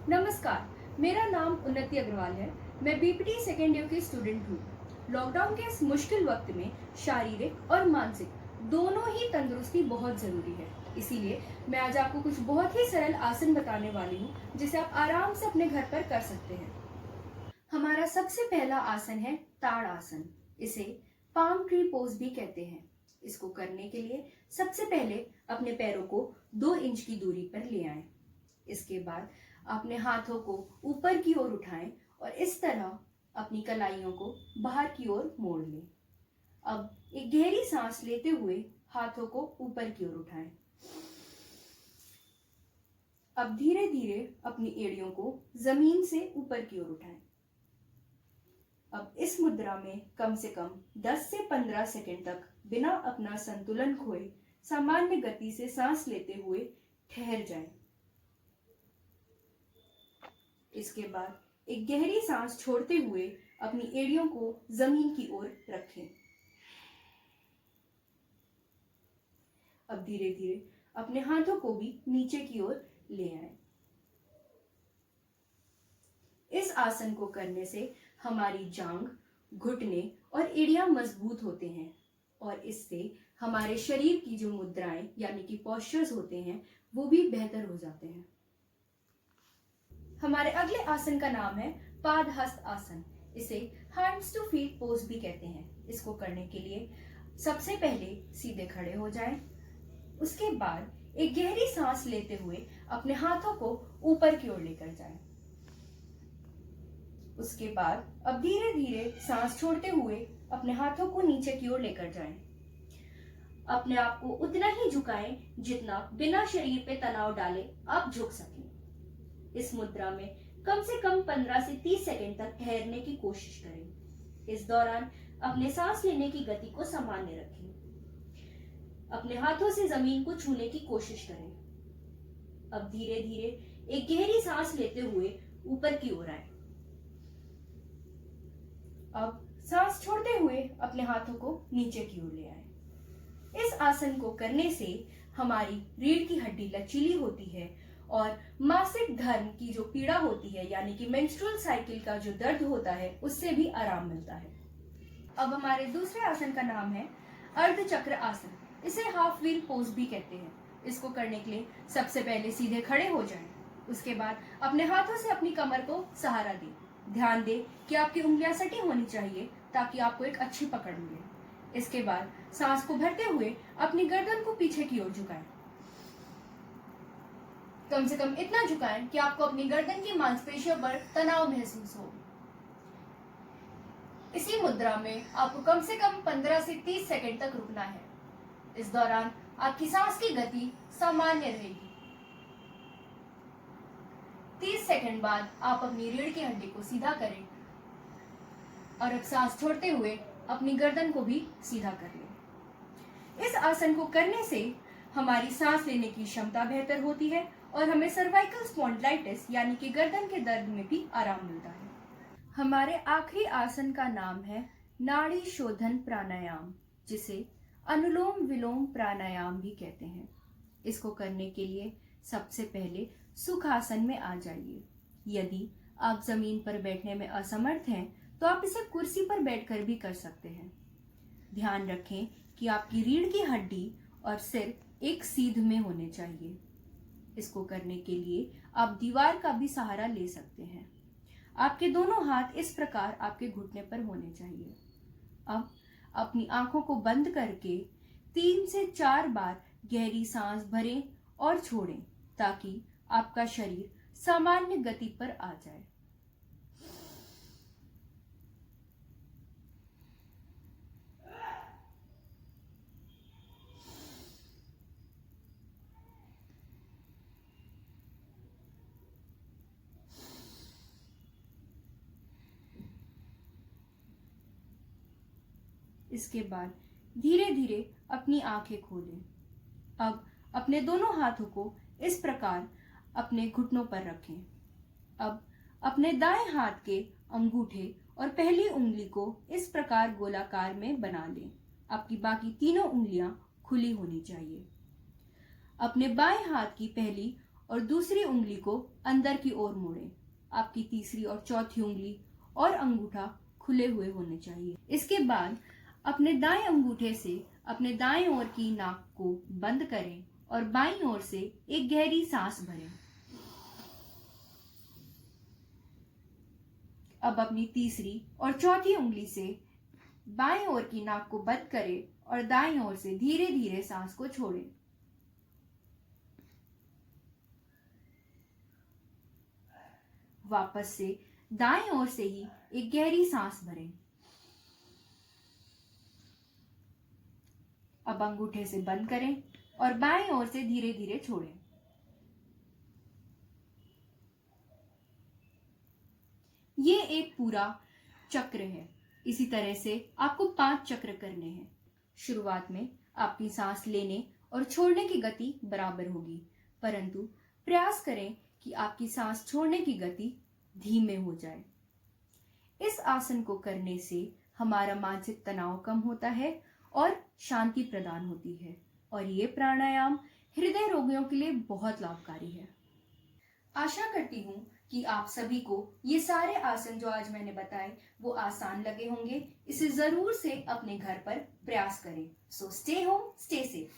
नमस्कार, मेरा नाम उन्नति अग्रवाल है। मैं बीपीटी सेकेंड ईयर की स्टूडेंट हूँ। लॉकडाउन के इस मुश्किल वक्त में शारीरिक और मानसिक दोनों ही तंदुरुस्ती बहुत जरूरी है। इसीलिए मैं आज आपको कुछ बहुत ही सरल आसन बताने वाली हूँ जिसे आप आराम से अपने घर पर कर सकते हैं। हमारा सबसे पहला आसन है ताड़ आसन। इसे पाम ट्री पोज भी कहते हैं। इसको करने के लिए सबसे पहले अपने पैरों को 2 इंच की दूरी पर ले आएं। इसके बाद अपने हाथों को ऊपर की ओर उठाएं और इस तरह अपनी कलाइयों को बाहर की ओर मोड़ लें। अब एक गहरी सांस लेते हुए हाथों को ऊपर की ओर उठाएं। अब धीरे धीरे अपनी एड़ियों को जमीन से ऊपर की ओर उठाएं। अब इस मुद्रा में कम से कम 10 से 15 सेकंड तक बिना अपना संतुलन खोए सामान्य गति से सांस लेते हुए ठहर जाएं। इसके बाद एक गहरी सांस छोड़ते हुए अपनी एड़ियों को जमीन की ओर रखें। अब धीरे धीरे अपने हाथों को भी नीचे की ओर ले आएं। इस आसन को करने से हमारी जांग, घुटने और एड़ियां मजबूत होते हैं और इससे हमारे शरीर की जो मुद्राएं यानी कि पोस्चर्स होते हैं वो भी बेहतर हो जाते हैं। हमारे अगले आसन का नाम है पादहस्त आसन। इसे हैंड्स टू फीट पोज भी कहते हैं। इसको करने के लिए सबसे पहले सीधे खड़े हो जाएं। उसके बाद एक गहरी सांस लेते हुए अपने हाथों को ऊपर की ओर लेकर जाएं। उसके बाद अब धीरे धीरे सांस छोड़ते हुए अपने हाथों को नीचे की ओर लेकर जाएं। अपने आप को उतना ही झुकाएं जितना बिना शरीर पे तनाव डाले आप झुक सकें। इस मुद्रा में कम से कम 15 से 30 सेकंड तक ठहरने की कोशिश करें। इस दौरान अपने सांस लेने की गति को सामान्य रखें। अपने हाथों से जमीन को छूने की कोशिश करें। अब धीरे धीरे एक गहरी सांस लेते हुए ऊपर की ओर आए। अब सांस छोड़ते हुए अपने हाथों को नीचे की ओर ले आए। इस आसन को करने से हमारी रीढ़ की हड्डी लचीली होती है और मासिक धर्म की जो पीड़ा होती है यानी कि मेंस्ट्रुअल साइकिल का जो दर्द होता है उससे भी आराम मिलता है। अब हमारे दूसरे आसन का नाम है अर्धचक्र आसन। इसे हाफ व्हील पोज भी कहते हैं। इसको करने के लिए सबसे पहले सीधे खड़े हो जाएं। उसके बाद अपने हाथों से अपनी कमर को सहारा दें। ध्यान दें कि आपकी उंगलियां सटी होनी चाहिए ताकि आपको एक अच्छी पकड़ मिले। इसके बाद सांस को भरते हुए अपनी गर्दन को पीछे की ओर झुकाएं। कम से कम इतना झुकाएं कि आपको अपनी गर्दन की मांसपेशियों पर तनाव महसूस हो। इसी मुद्रा में आपको कम से कम 15 से 30 सेकंड तक रुकना है। इस दौरान आपकी सांस की गति सामान्य रहेगी। 30 सेकंड बाद आप अपनी रीढ़ की हड्डी को सीधा करें और अब सांस छोड़ते हुए अपनी गर्दन को भी सीधा कर लें। इस आसन को करने से हमारी सांस लेने की क्षमता बेहतर होती है और हमें सर्वाइकल स्पॉन्डिलाइटिस यानी कि गर्दन के दर्द में भी आराम मिलता है। हमारे आखिरी आसन का नाम है नाड़ी शोधन प्राणायाम, जिसे अनुलोम विलोम प्राणायाम भी कहते हैं। इसको करने के लिए सबसे पहले सुखासन में आ जाइए। यदि आप जमीन पर बैठने में असमर्थ हैं तो आप इसे कुर्सी पर बैठकर भी कर सकते हैं। ध्यान रखें कि आपकी रीढ़ की हड्डी और सिर एक सीध में होने चाहिए। इसको करने के लिए आप दीवार का भी सहारा ले सकते हैं। आपके दोनों हाथ इस प्रकार आपके घुटने पर होने चाहिए। अब अपनी आंखों को बंद करके 3 से 4 बार गहरी सांस भरें और छोड़ें ताकि आपका शरीर सामान्य गति पर आ जाए। इसके बाद धीरे धीरे अपनी आंखें खोलें। अब अपने दोनों हाथों को इस प्रकार अपने घुटनों पर रखें। अब अपने दाएं हाथ के अंगूठे और पहली उंगली को इस प्रकार गोलाकार में बना लें। आपकी बाकी तीनों उंगलियां खुली होनी चाहिए। अपने बाएं हाथ की पहली और दूसरी उंगली को अंदर की ओर मोड़ें। आपकी तीसरी और चौथी उंगली और अंगूठा खुले हुए होने चाहिए। इसके बाद अपने दाएं अंगूठे से अपने दाएं ओर की नाक को बंद करें और बाईं ओर से एक गहरी सांस भरें। अब अपनी तीसरी और चौथी उंगली से बाईं ओर की नाक को बंद करें और दाईं ओर से धीरे धीरे सांस को छोड़ें। वापस से दाईं ओर से ही एक गहरी सांस भरें। अब अंगूठे से बंद करें और बाईं ओर से धीरे धीरे छोड़ें। ये एक पूरा चक्र है। इसी तरह से आपको 5 चक्र करने हैं। शुरुआत में आपकी सांस लेने और छोड़ने की गति बराबर होगी, परंतु प्रयास करें कि आपकी सांस छोड़ने की गति धीमे हो जाए। इस आसन को करने से हमारा मानसिक तनाव कम होता है और शांति प्रदान होती है, और ये प्राणायाम हृदय रोगियों के लिए बहुत लाभकारी है। आशा करती हूँ कि आप सभी को ये सारे आसन जो आज मैंने बताए वो आसान लगे होंगे। इसे जरूर से अपने घर पर प्रयास करें। So stay home, stay safe.